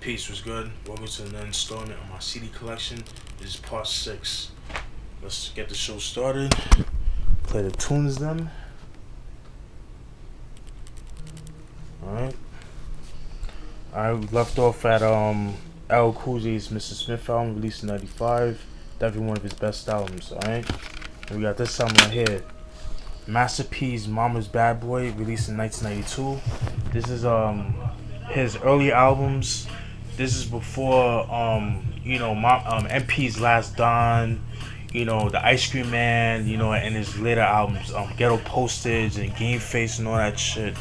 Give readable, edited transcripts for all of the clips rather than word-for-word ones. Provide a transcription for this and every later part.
Peace was good. Welcome to another installment of my CD collection. This is part 6. Let's get the show started. Play the tunes then. Alright, we left off at L Cool J's Mr. Smith album, released in '95. Definitely one of his best albums. Alright, and we got this album right here, Master P's Mama's Bad Boy, released in 1992. This is his early albums. This is before MP's Last Don, the Ice Cream Man, and his later albums, Ghetto Postage and Game Face and all that shit.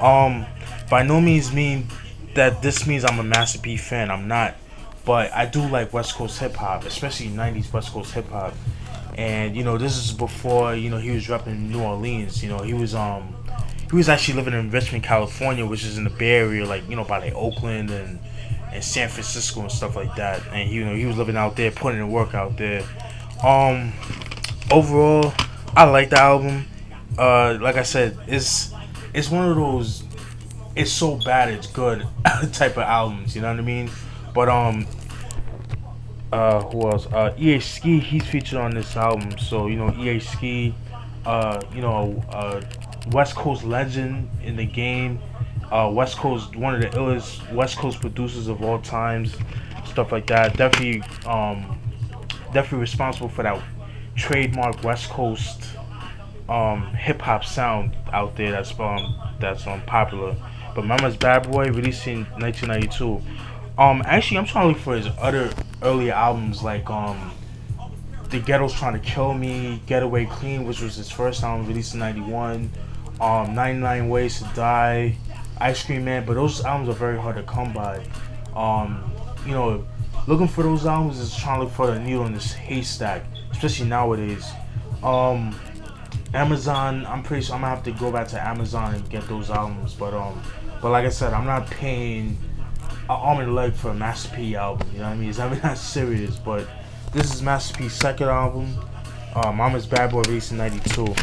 By no means mean that this means I'm a Master P fan. I'm not, but I do like West Coast hip hop, especially 90s West Coast hip hop. And this is before he was repping New Orleans. He was actually living in Richmond, California, which is in the Bay Area, by Oakland and San Francisco and stuff like that. And he was living out there, putting in work out there. Overall, I like the album. Like I said, it's one of those it's so bad it's good type of albums, you know what I mean? But who else? EA Ski, he's featured on this album. So EA Ski, West Coast legend in the game, West Coast, one of the illest West Coast producers of all times, stuff like that. Definitely responsible for that trademark West Coast hip hop sound out there that's popular. But Mama's Bad Boy, released in 1992. Actually, I'm trying to look for his other earlier albums, like The Ghetto's Trying to Kill Me, Getaway Clean, which was his first album, released in '91. 99 Ways to Die, Ice Cream Man. But those albums are very hard to come by. Looking for those albums is trying to look for the needle in this haystack, especially nowadays. Amazon, I'm pretty sure I'm gonna have to go back to Amazon and get those albums. But like I said, I'm not paying an arm and a leg for a Master P album. You know what I mean? It's not that serious. But this is Master P's second album, Mama's Bad Boy, released in '92. All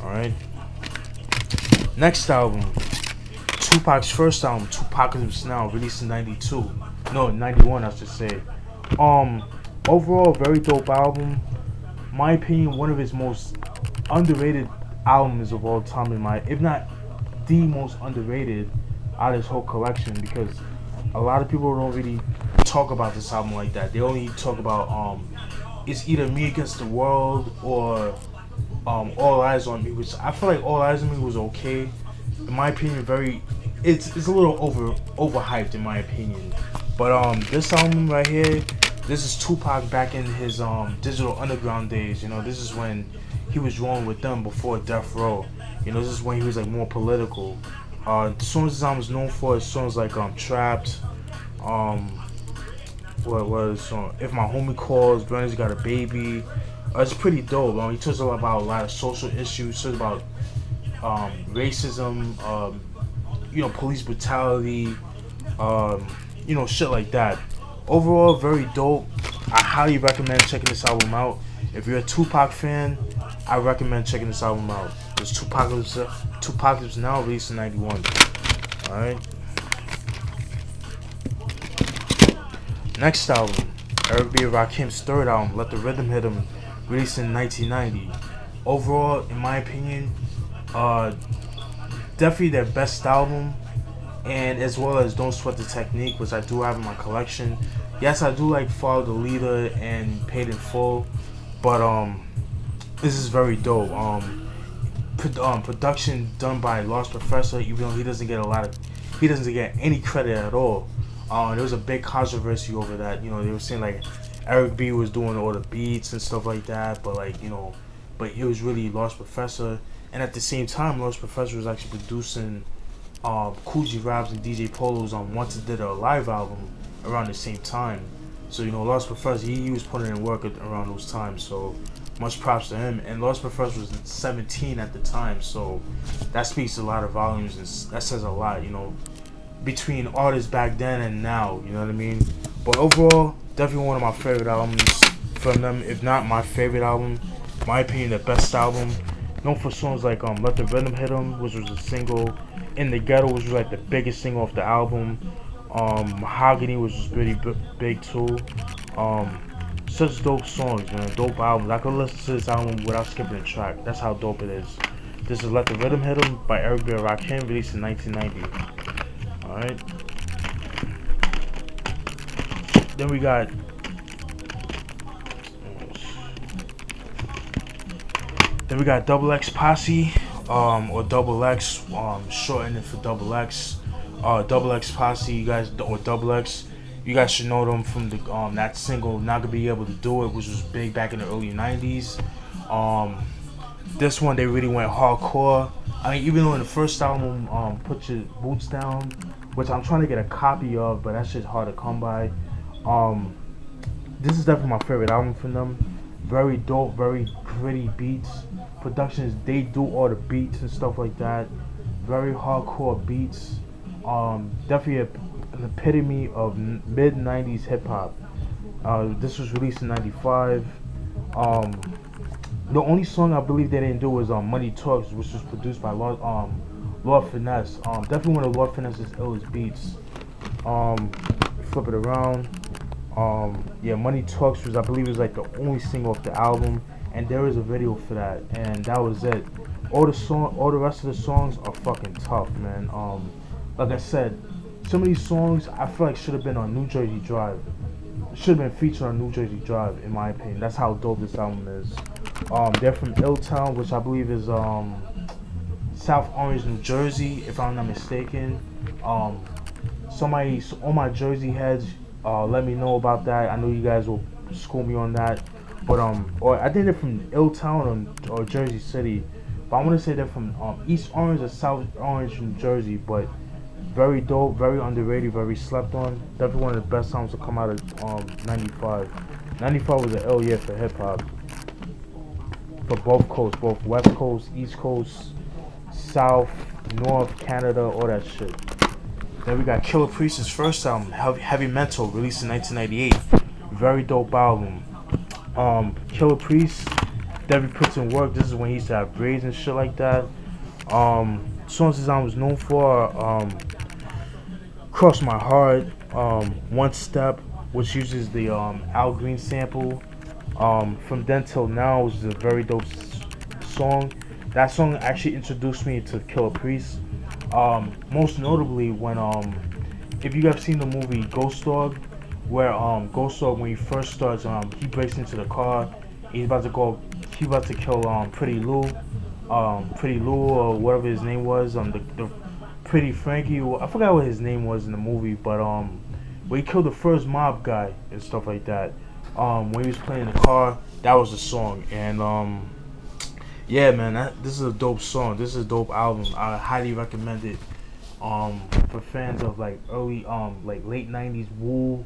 right. Next album, Tupac's first album, Tupacalypse Now, released in '92. No, '91, I should say. Overall, very dope album. My opinion, one of his most underrated albums of all time, if not the most underrated out of his whole collection, because a lot of people don't really talk about this album like that. They only talk about it's either Me Against the World or All Eyes on Me, which I feel like All Eyes on Me was okay. In my opinion, it's a little overhyped in my opinion. But this album right here, this is Tupac back in his Digital Underground days. This is when he was rolling with them before Death Row. This is when he was more political. The songs this album is known for is songs like Trapped, what was the song? If My Homie Calls, Brenner's Got a Baby. It's pretty dope. He talks about a lot of social issues, talks about racism, police brutality, shit like that. Overall, very dope. I highly recommend checking this album out. If you're a Tupac fan, I recommend checking this album out. It's Tupacalypse Now, released in '91. Alright. Next album, Eric B. Rakim's third album, Let the Rhythm Hit Him, released in 1990. Overall, in my opinion, definitely their best album, and as well as Don't Sweat the Technique, which I do have in my collection. Yes, I do like Follow the Leader and Paid in Full, but this is very dope. Production done by Lost Professor, even though he doesn't get any credit at all. There was a big controversy over that. They were saying like Eric B was doing all the beats and stuff like that, but but it was really Lost Professor. And at the same time, Lost Professor was actually producing Kool G Rap's and DJ Polo's Once It Did a live album around the same time. So Lost Professor, he was putting in work around those times. So much props to him. And Lost Professor was 17 at the time, so that speaks a lot of volumes, and that says a lot, between artists back then and now. You know what I mean? But overall, definitely one of my favorite albums from them, if not my favorite album. In my opinion, the best album. Known for songs like Let the Rhythm Hit Him, which was a single, In the Ghetto, which was like the biggest single off the album. Mahogany was just pretty big too. Such dope songs, man. Dope albums. I could listen to this album without skipping a track. That's how dope it is. This is Let the Rhythm Hit 'Em by Eric B. Rakim, released in 1990. Alright. Then we got Double X Posse, or Double X, shortening for Double X. Double X Posse, you guys, or Double X, you guys should know them from the that single "Not Gonna Be Able to Do It," which was big back in the early '90s. This one they really went hardcore. I mean, even though in the first album, "Put Your Boots Down," which I'm trying to get a copy of, but that shit's hard to come by. This is definitely my favorite album from them. Very dope, very gritty beats. Productions, they do all the beats and stuff like that. Very hardcore beats. Definitely an epitome of mid '90s hip hop. This was released in '95. The only song I believe they didn't do was Money Talks, which was produced by Lord Finesse. Definitely one of Lord Finesse's illest beats. Flip it around. Yeah, Money Talks was, I believe, was like the only single off the album, and there is a video for that, and that was it. All the rest of the songs are fucking tough, man. Like I said, some of these songs I feel like should have been on New Jersey Drive. Should have been featured on New Jersey Drive, in my opinion. That's how dope this album is. They're from Illtown, which I believe is South Orange, New Jersey, if I'm not mistaken. Somebody, all my Jersey heads, let me know about that. I know you guys will school me on that. But or I think they're from Illtown or Jersey City. But I want to say they're from East Orange or South Orange, New Jersey. But very dope, very underrated, very slept on. Definitely one of the best songs to come out of '95. '95 was an L year for hip hop. For both coasts, both West Coast, East Coast, South, North, Canada, all that shit. Then we got Killah Priest's first album, Heavy Mental, released in 1998. Very dope album. Killah Priest definitely puts in work. This is when he used to have braids and shit like that. Songs his album was known for, Cross My Heart, One Step, which uses the Al Green sample. From Then Till Now was a very dope song. That song actually introduced me to Killah Priest. Most notably when if you have seen the movie Ghost Dog, where Ghost Dog, when he first starts, he breaks into the car, he's about to kill Pretty Lou or whatever his name was, the Pretty Frankie, I forgot what his name was in the movie, but when he killed the first mob guy and stuff like that, when he was playing the car, that was the song. And yeah, man, this is a dope song. This is a dope album. I highly recommend it for fans of like early like late '90s Wu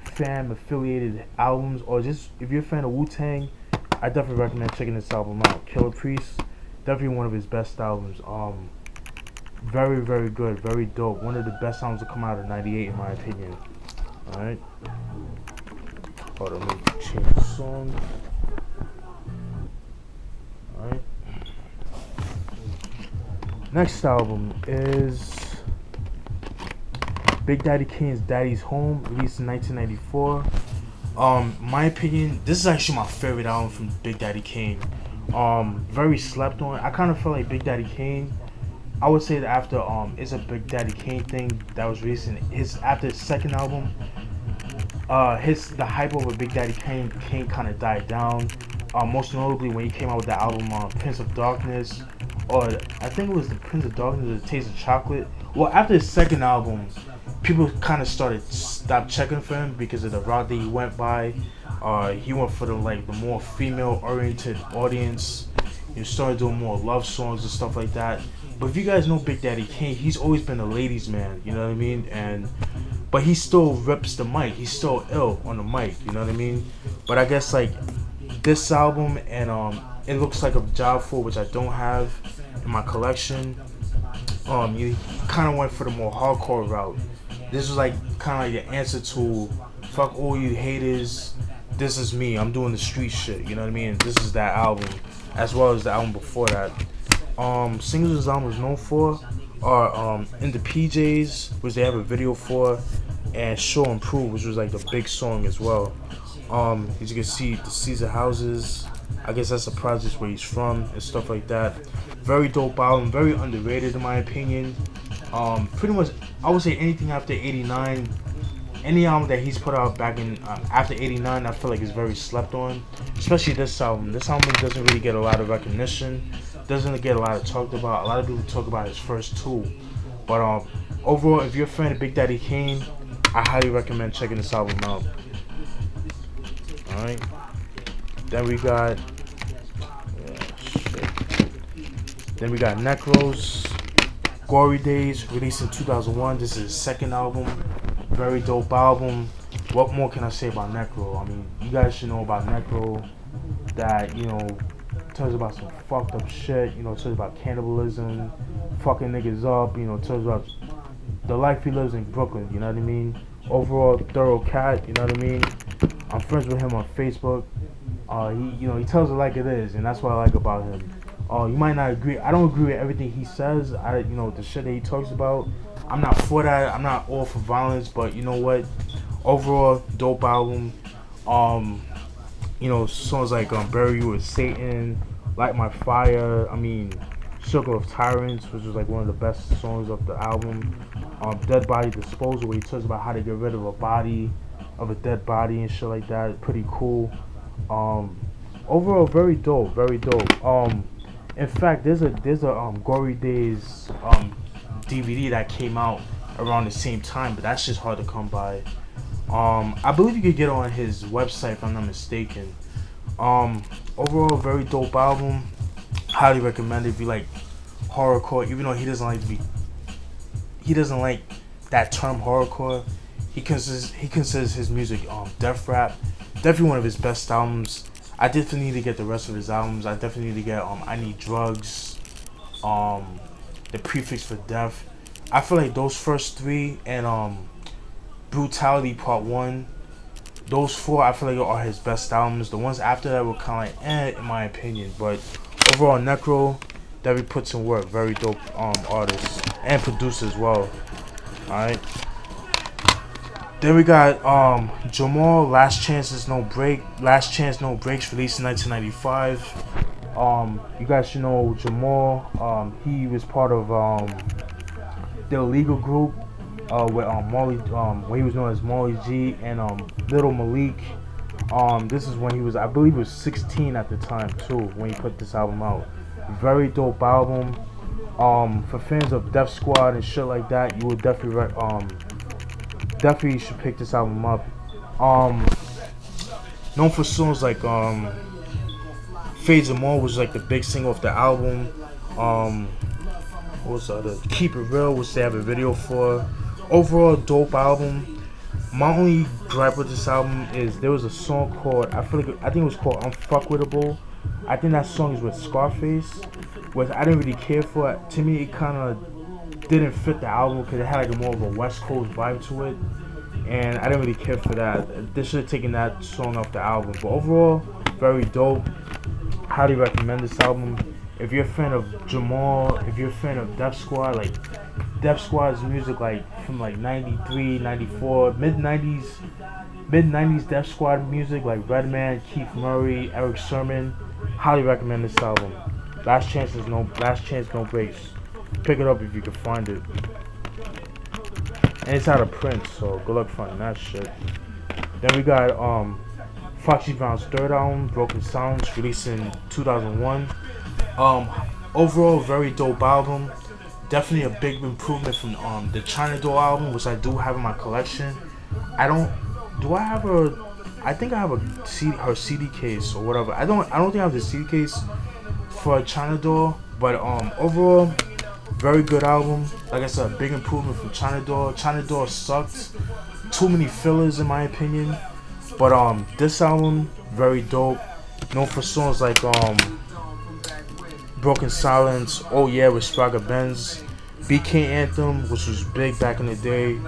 fam affiliated albums, or just if you're a fan of Wu-Tang, I definitely recommend checking this album out. Killah Priest, definitely one of his best albums. Very, very good, very dope. One of the best albums to come out of '98 in my opinion. Alright. Hold on, let me change the song. Alright. Next album is Big Daddy Kane's Daddy's Home, released in 1994. My opinion, this is actually my favorite album from Big Daddy Kane. Very slept on. I kind of felt like Big Daddy Kane, I would say that after it's a Big Daddy Kane thing that was released in after his second album, the hype over Big Daddy Kane kind of died down. Most notably when he came out with the album Prince of Darkness, or I think it was the Prince of Darkness or the Taste of Chocolate. Well, after his second album, people kind of stopped checking for him because of the route that he went by. He went for the more female-oriented audience. He started doing more love songs and stuff like that. But if you guys know Big Daddy Kane, he's always been a ladies' man. You know what I mean? But he still rips the mic. He's still ill on the mic. You know what I mean? But I guess like this album and It Looks Like a Job For, which I don't have in my collection. You kind of went for the more hardcore route. This was like kind of like the answer to fuck all you haters. This is me. I'm doing the street shit. You know what I mean? This is that album, as well as the album before that. Singles this album was known for are In the PJs, which they have a video for. and Show and Prove, which was like the big song as well. As you can see, the Caesar Houses, I guess that's the project where he's from and stuff like that. Very dope album, very underrated in my opinion. Pretty much, I would say anything after 89, any album that he's put out back in after 89, I feel like is very slept on. Especially this album. This album doesn't really get a lot of recognition, doesn't get a lot of talked about. A lot of people talk about his first two, but overall, if you're a fan of Big Daddy Kane, I highly recommend checking this album out. Alright. Then we got Then we got Necro's Gory Days, released in 2001. This is his second album. Very dope album. What more can I say about Necro? I mean, you guys should know about Necro. That, you know, tells about some fucked up shit. You know, tells about cannibalism, fucking niggas up. You know, tells about the life he lives in Brooklyn. You know what I mean? Overall, thorough cat. You know what I mean? I'm friends with him on Facebook. He tells it like it is, and that's what I like about him. You might not agree. I don't agree with everything he says. The shit that he talks about. I'm not for that. I'm not all for violence, but you know what? Overall, dope album. Songs like Bury You With Satan, Light My Fire. I mean, Circle of Tyrants, which was like one of the best songs of the album. Dead Body Disposal, where he talks about how to get rid of a dead body and shit like that. Pretty cool. Overall, very dope, very dope. In fact, there's a Gory Days DVD that came out around the same time, but that's just hard to come by. I believe you could get it on his website if I'm not mistaken. Overall, very dope album. Highly recommend it if you like horrorcore, even though he doesn't like that term horrorcore. He considers his music death rap. Definitely one of his best albums. I definitely need to get the rest of his albums. I definitely need to get I Need Drugs, The Prefix for Death. I feel like those first three and Brutality Part 1, those four I feel like are his best albums. The ones after that were kind of like in my opinion. But overall, Necro definitely puts in work. Very dope artist and producer as well. Alright. Then we got Jamal, Last Chance No Breaks, released in 1995. You guys should know Jamal. He was part of the illegal group with Molly, when he was known as Molly G and Little Malik. This is when he was, I believe, he was 16 at the time too when he put this album out. Very dope album. For fans of Def Squad and shit like that, you would definitely should pick this album up. Known for songs like Fades and More was like the big single of the album. What's the other? Keep It Real, which they have a video for. Overall, dope album. My only gripe with this album is there was a song called, I think it was called Unfuckwittable. I think that song is with Scarface, which I didn't really care for. To me, it kind of didn't fit the album because it had like a more of a West Coast vibe to it, and I didn't really care for that. They should have taken that song off the album. But overall, very dope. Highly recommend this album. If you're a fan of Jamal, if you're a fan of Def Squad, like Def Squad's music, like from like 93, 94, mid-90s Def Squad music, like Redman, Keith Murray, Eric Sermon, highly recommend this album. Last Chance No Breaks. Pick it up if you can find it. And it's out of print, so good luck finding that shit. Then we got Foxy Brown's third album, Broken Sounds, released in 2001. Overall, very dope album. Definitely a big improvement from the China Doll album, which I do have in my collection. I think I have her CD case or whatever. I don't think I have the CD case for China Doll, but overall, very good album. Like I said, big improvement from China Doll. China Doll sucked. Too many fillers in my opinion. But this album, very dope. Known for songs like Broken Silence, Oh Yeah with Spraga Benz, BK Anthem, which was big back in the day.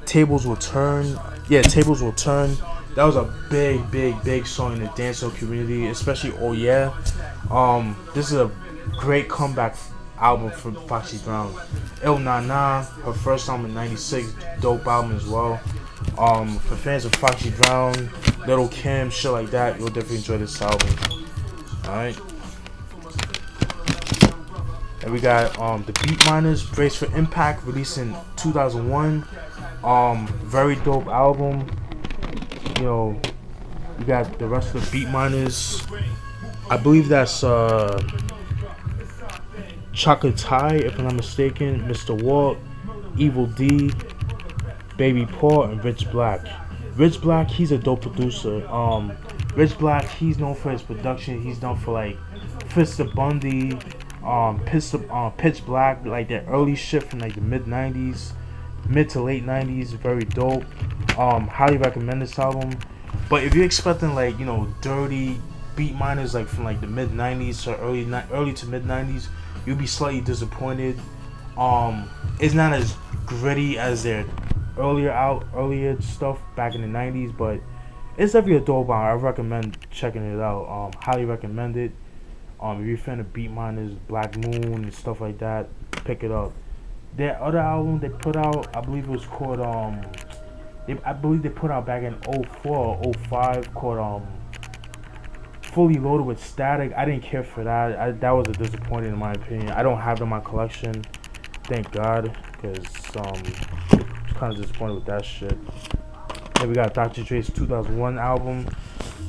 Tables Will Turn. Yeah, Tables Will Turn. That was a big song in the dancehall community, especially Oh Yeah. This is a great comeback album for Foxy Brown. Il Na Na, her first album in '96, dope album as well. For fans of Foxy Brown, Little Kim, shit like that, you'll definitely enjoy this album. Alright. And we got the Beatminerz, Brace for Impak, released in 2001. Very dope album. You know, we got the rest of the Beatminerz. I believe that's Chakatai, if I'm not mistaken, Mr. Walt, Evil D, Baby Paul, and Rich Black. Rich Black, he's a dope producer. Rich Black, he's known for his production. He's known for like Fist of Bundy, Pitch Black, like that early shit from like the mid to late 90s. Very dope. Highly recommend this album. But if you're expecting like, you know, dirty Beatminerz like from like the mid 90s to early to mid 90s, you'll be slightly disappointed. It's not as gritty as their earlier stuff back in the 90s, but it's definitely a dope album. I recommend checking it out. Highly recommend it. If you're a fan of Beatminerz, Black Moon and stuff like that, pick it up. Their other album they put out, I believe it was called I believe they put out back in 04 or 05, called Fully Loaded with Static. I didn't care for that. That was a disappointment in my opinion. I don't have it in my collection, thank God, because I was kind of disappointed with that shit. Then we got Dr. Dre's 2001 album,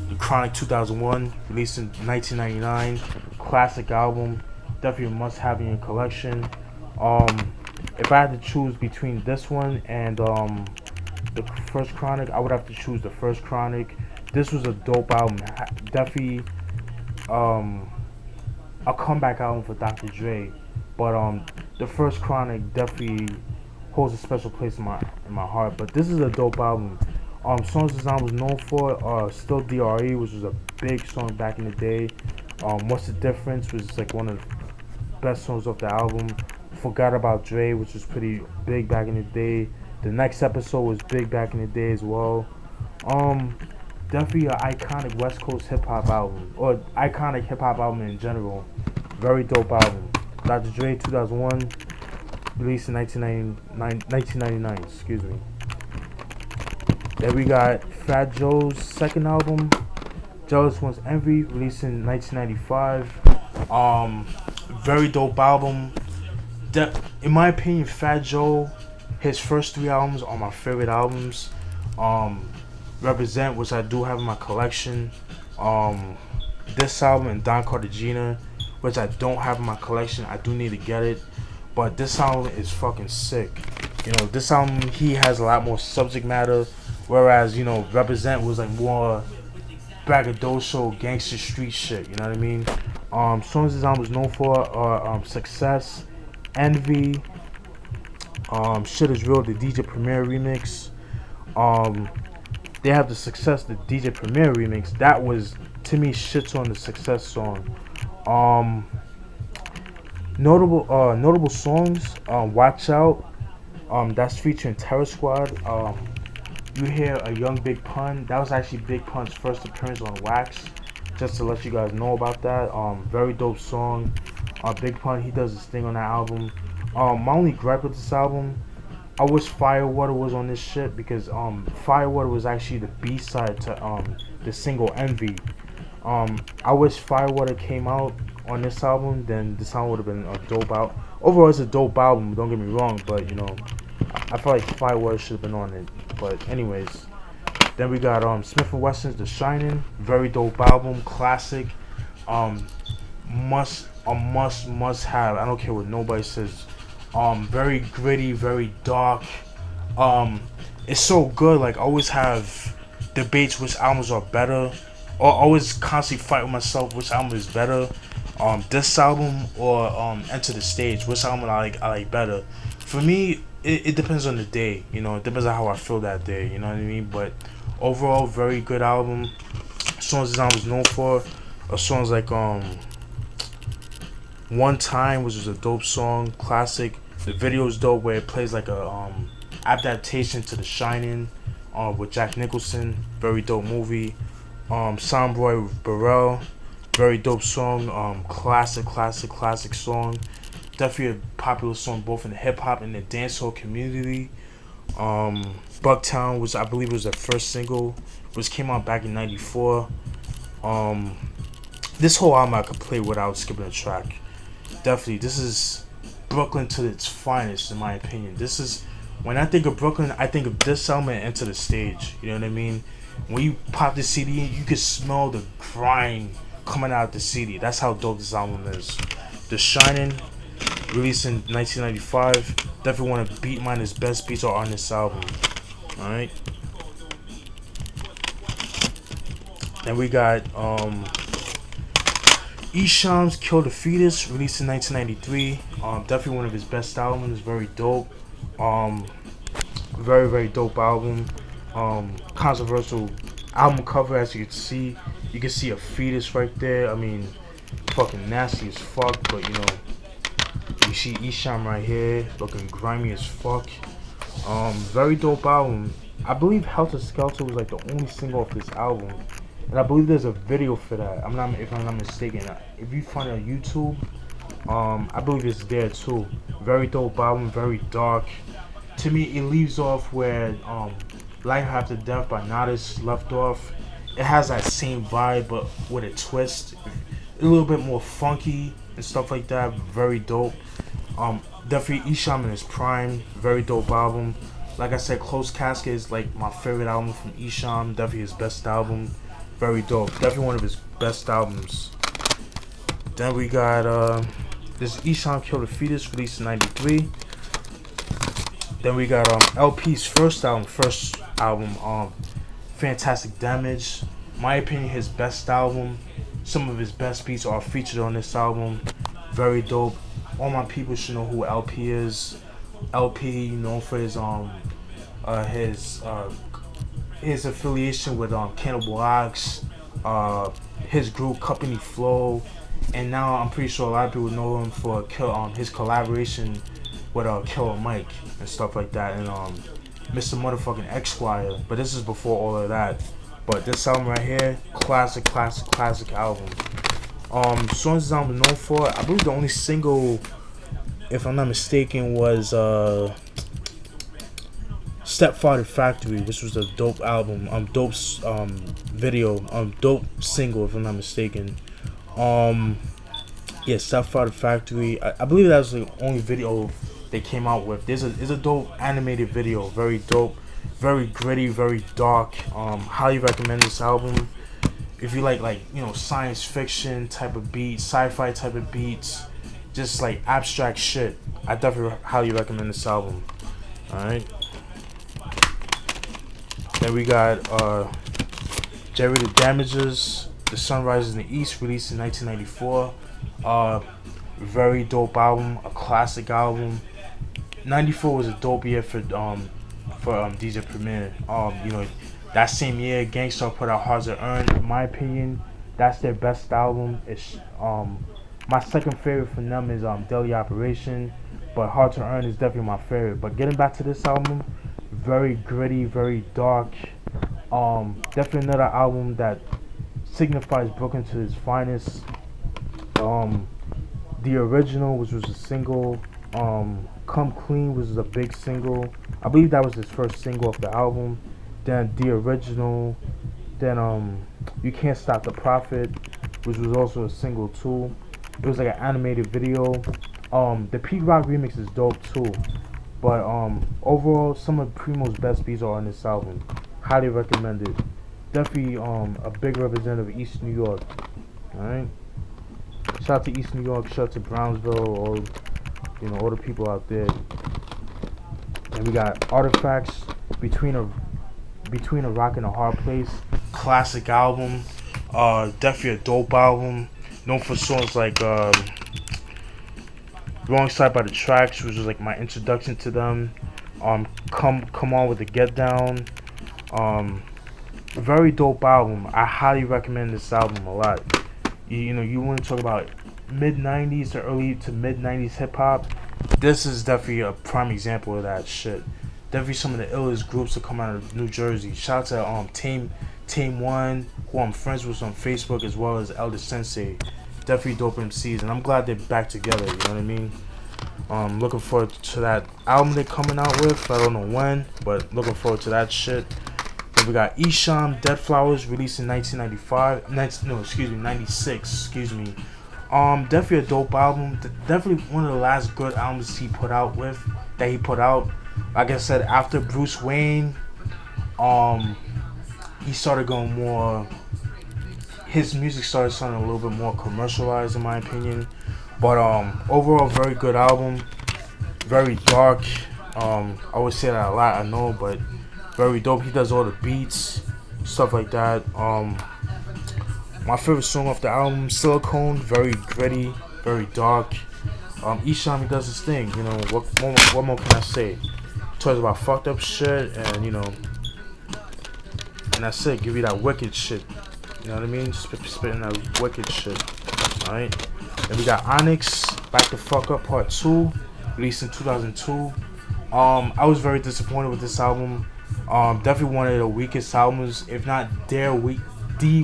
The Chronic 2001, released in 1999. Classic album, definitely a must-have in your collection. If I had to choose between this one and the first Chronic, I would have to choose the first Chronic. This was a dope album, definitely a comeback album for Dr. Dre. But the first Chronic definitely holds a special place in my heart. But this is a dope album. Songs this album was known for Still DRE, which was a big song back in the day. What's the Difference was like one of the best songs off the album. Forgot About Dre, which was pretty big back in the day. The Next Episode was big back in the day as well. Definitely an iconic West Coast hip hop album, or iconic hip hop album in general. Very dope album. Dr. Dre 2001, released in 1999. Excuse me. Then we got Fat Joe's second album, Jealous One's Envy, released in 1995. Very dope album. In my opinion, Fat Joe, his first 3 albums are my favorite albums. Represent, which I do have in my collection. This album and Don Cartagena, which I don't have in my collection. I do need to get it. But this album is fucking sick. You know, this album, he has a lot more subject matter. Whereas, you know, Represent was like more braggadocio, gangster street shit. You know what I mean? Songs this album is known for are Success, Envy, Shit Is Real, the DJ Premier remix. They have the Success, the DJ Premier remix. That was, to me, shits on the Success song. Notable songs, Watch Out, that's featuring Terror Squad. You hear a young Big Pun. That was actually Big Pun's first appearance on Wax, just to let you guys know about that. Very dope song. Big Pun, he does his thing on that album. My only gripe with this album, I wish Firewater was on this shit, because Firewater was actually the B-side to the single Envy. I wish Firewater came out on this album, then this album would have been a dope album. Overall, it's a dope album, don't get me wrong, but you know, I feel like Firewater should have been on it. But anyways, then we got Smif-N-Wessun's Dah Shinin, very dope album, classic, must have. I don't care what nobody says. Very gritty, very dark. It's so good. Like, I always have debates which albums are better, or always constantly fight with myself which album is better. This album or Enter the Stage, which album I like better. For me, it depends on the day, you know, it depends on how I feel that day, you know what I mean? But overall, very good album. Songs this album is known for are songs like One Time, which was a dope song, classic. The video is dope, where it plays like a adaptation to The Shining with Jack Nicholson, very dope movie. Soundboy with Burrell, very dope song, classic song. Definitely a popular song both in the hip hop and the dancehall community. Bucktown was, I believe, was their first single, which came out back in '94. This whole album I could play without skipping a track. Definitely, this is Brooklyn to its finest, in my opinion. This is, when I think of Brooklyn, I think of this album and Enter the Stage. You know what I mean? When you pop the CD in, you can smell the grind coming out of the CD. That's how dope this album is. Dah Shinin, released in 1995. Definitely one of Beatminerz' best beats are on this album. Alright. Then we got Esham's Kill the Fetus, released in 1993. Definitely one of his best albums. Very dope. Very, very dope album. Controversial album cover, as you can see. You can see a fetus right there. I mean, fucking nasty as fuck, but you know, you see Esham right here, looking grimy as fuck. Very dope album. I believe Helter Skelter was like the only single off this album, and I believe there's a video for that. If I'm not mistaken. If you find it on YouTube, I believe it's there too. Very dope album, very dark. To me, it leaves off where Life After Death by Nodis left off. It has that same vibe, but with a twist, a little bit more funky and stuff like that. Very dope. Definitely Esham in his prime. Very dope album. Like I said, Close Casket is like my favorite album from Esham. Definitely his best album. Very dope. Definitely one of his best albums. Then we got this Esham Kill the Fetus, released in '93. Then we got LP's first album, Fantastic Damage. My opinion, his best album. Some of his best beats are featured on this album. Very dope. All my people should know who LP is. LP, known for his affiliation with Cannibal Ox, his group Company Flow, and now I'm pretty sure a lot of people know him for his collaboration with Killer Mike and stuff like that, and Mr. Motherfucking Esquire. But this is before all of that. But this album right here, classic album. Songs this album is known for, I believe the only single, if I'm not mistaken, was Stepfather Factory, which was a dope album, dope video, dope single, if I'm not mistaken. Yeah, Stepfather Factory. I believe that was the only video they came out with. There's a dope animated video, very dope, very gritty, very dark. Highly recommend this album. If you like you know, science fiction type of beats, sci-fi type of beats, just like abstract shit, I definitely highly recommend this album. Alright. Then we got Jeru the Damajas, The Sun Rises in the East, released in 1994. Very dope album, a classic album. '94 was a dope year for DJ Premier. You know, that same year, Gangstar put out Hard to Earn. In my opinion, that's their best album. It's my second favorite from them is Daily Operation, but Hard to Earn is definitely my favorite. But getting back to this album, very gritty, very dark. Definitely another album that signifies Brooklyn to its finest. The Original, which was a single. Come Clean, which was a big single. I believe that was his first single off the album. Then The Original. Then You Can't Stop the Prophet, which was also a single too. It was like an animated video. The Pete Rock remix is dope too. But overall, some of Primo's best beats are on this album. Highly recommended. Definitely a big representative of East New York. Alright. Shout out to East New York, shout out to Brownsville, all the people out there. And we got Artifacts, Between a Rock and a Hard Place. Classic album. Definitely a dope album. Known for songs like Wrong Side by the Tracks, which was like my introduction to them. Come On with the Get Down. Very dope album. I highly recommend this album a lot. You know, you want to talk about mid-90s to early to mid-90s hip-hop, this is definitely a prime example of that shit. Definitely some of the illest groups that come out of New Jersey. Shout out to Team 1, who I'm friends with on Facebook, as well as Elder Sensei. Definitely dope MCs, and I'm glad they're back together, you know what I mean? Looking forward to that album they're coming out with. I don't know when, but looking forward to that shit. Then we got Esham, Dead Flowerz, released in 1995. No, excuse me, 96. Excuse me. Definitely a dope album. Definitely one of the last good albums he put out. Like I said, after Bruce Wayne, he started going more. His music started sounding a little bit more commercialized, in my opinion. But overall, very good album. Very dark. I always say that a lot, I know, but very dope. He does all the beats, stuff like that. My favorite song off the album, Silicone, very gritty, very dark. Esham, he does his thing, you know. What more can I say? He talks about fucked up shit, and you know, and that's it. Give you that wicked shit. You know what I mean? Spitting that wicked shit. Alright. Then we got Onyx, Bacdafucup Part 2, released in 2002. I was very disappointed with this album. Definitely one of the weakest albums, if not the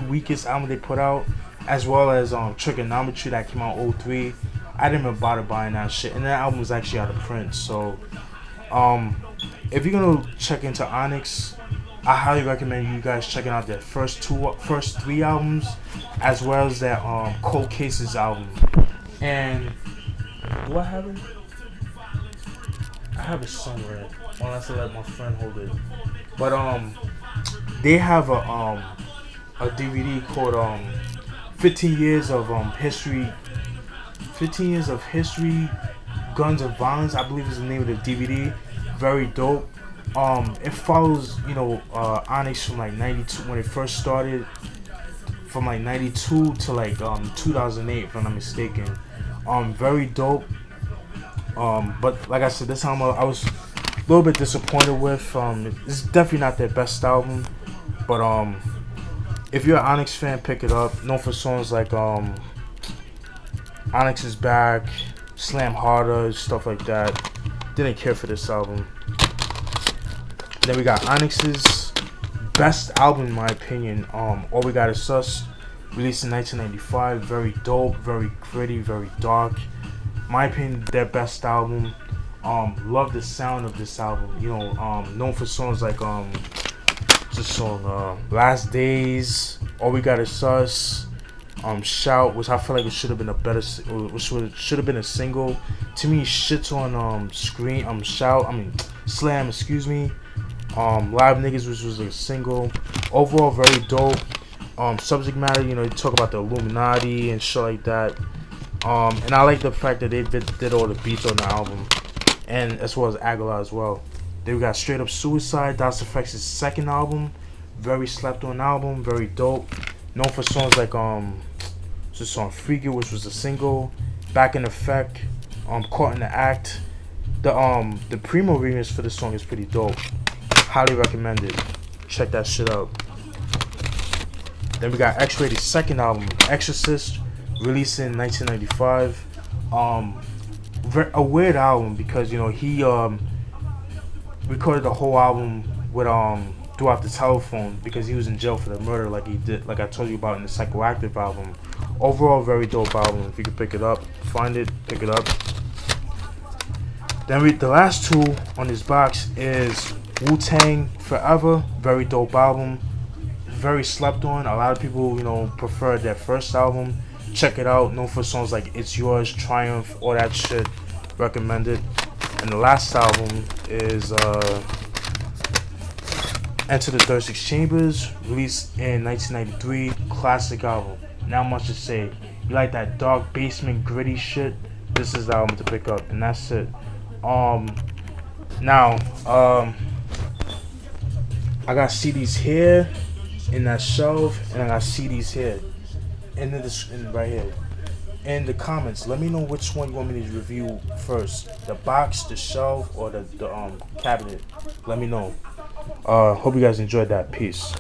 weakest album they put out, as well as Trigonometry that came out 03. I didn't even bother buying that shit, and that album was actually out of print. So if you're gonna check into Onyx, I highly recommend you guys checking out their first 3 albums, as well as their Cold Cases album. And do I have it? I have it somewhere, unless I let my friend hold it. But they have a DVD called 15 Years of History. 15 Years of History, Guns of Violence, I believe is the name of the DVD. Very dope. It follows, you know, Onyx from like 92 when it first started, from like 92 to like 2008, if I'm not mistaken. Very dope. But like I said, this album I was a little bit disappointed with. It's definitely not their best album, but if you're an Onyx fan, pick it up. Known for songs like Onyx is Back, Slam Harder, stuff like that. Didn't care for this album. Then we got Onyx's best album, in my opinion. All We Got Is Us, released in 1995. Very dope, very gritty, very dark. My opinion, their best album. Love the sound of this album. You know, known for songs like this song, Last Days, All We Got Is Us, Shout, which I feel like it should have been a better, which should have been a single. To me, shits on Slam, excuse me. Live Niggas, which was a single. Overall, very dope. Subject matter, you know, you talk about the Illuminati and shit like that. And I like the fact that they did all the beats on the album, and as well as Aguilar as well. Then we got Straight Up Sewaside, Das EFX's second album. Very slept on album, very dope. Known for songs like this song Freak It, which was a single. Back in Effect, Caught in the Act. The Primo remix for this song is pretty dope. Highly recommend it. Check that shit out. Then we got X-Rated second album, Exorcist, released in 1995. A weird album because, you know, he recorded the whole album with throughout the telephone because he was in jail for the murder, like I told you about in the Psychoactive album. Overall, very dope album. If you can pick it up, find it, pick it up. Then the last two on this box is Wu-Tang Forever, very dope album. Very slept on. A lot of people, you know, prefer their first album. Check it out. Known for songs like It's Yours, Triumph, all that shit. Recommended. And the last album is Enter the 36 Chambers, released in 1993. Classic album. Not much to say. You like that dark basement gritty shit, this is the album to pick up, and that's it. Now I got CDs here in that shelf, and I got CDs here right here. In the comments, let me know which one you want me to review first, the box, the shelf, or the cabinet. Let me know. Hope you guys enjoyed that. Peace.